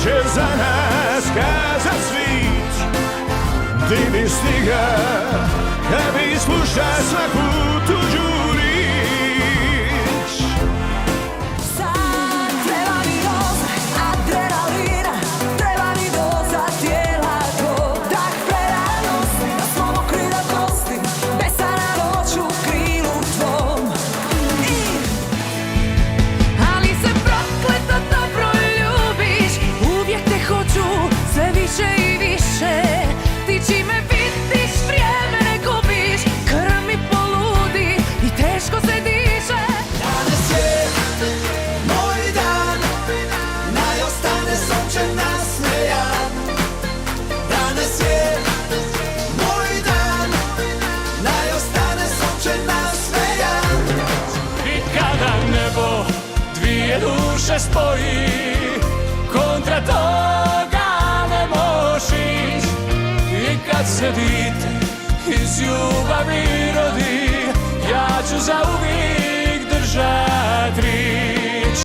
će za nas kazat svit. Ti bi stiga, kad bi sluša svaku tuđu rič. Sad treba mi doza adrenalina, treba mi doza tijela to. Tak preranosti, da smo mokri da kosti, besana noć u krilu tvom. Ali se prokleto dobro ljubiš, uvijek te hoću sve više i više. Ti čime vidiš vrijeme ne gubiš, krv mi poludi i teško se diše. Danas je moj dan, naj ostane sunčan nasmejan. Danas je moj dan, naj ostane sunčan nasmejan. I kada nebo dvije duše spoji, kontra toga ne moš ić. I kad se dite iz ljubavi rodi, ja ću zauvijek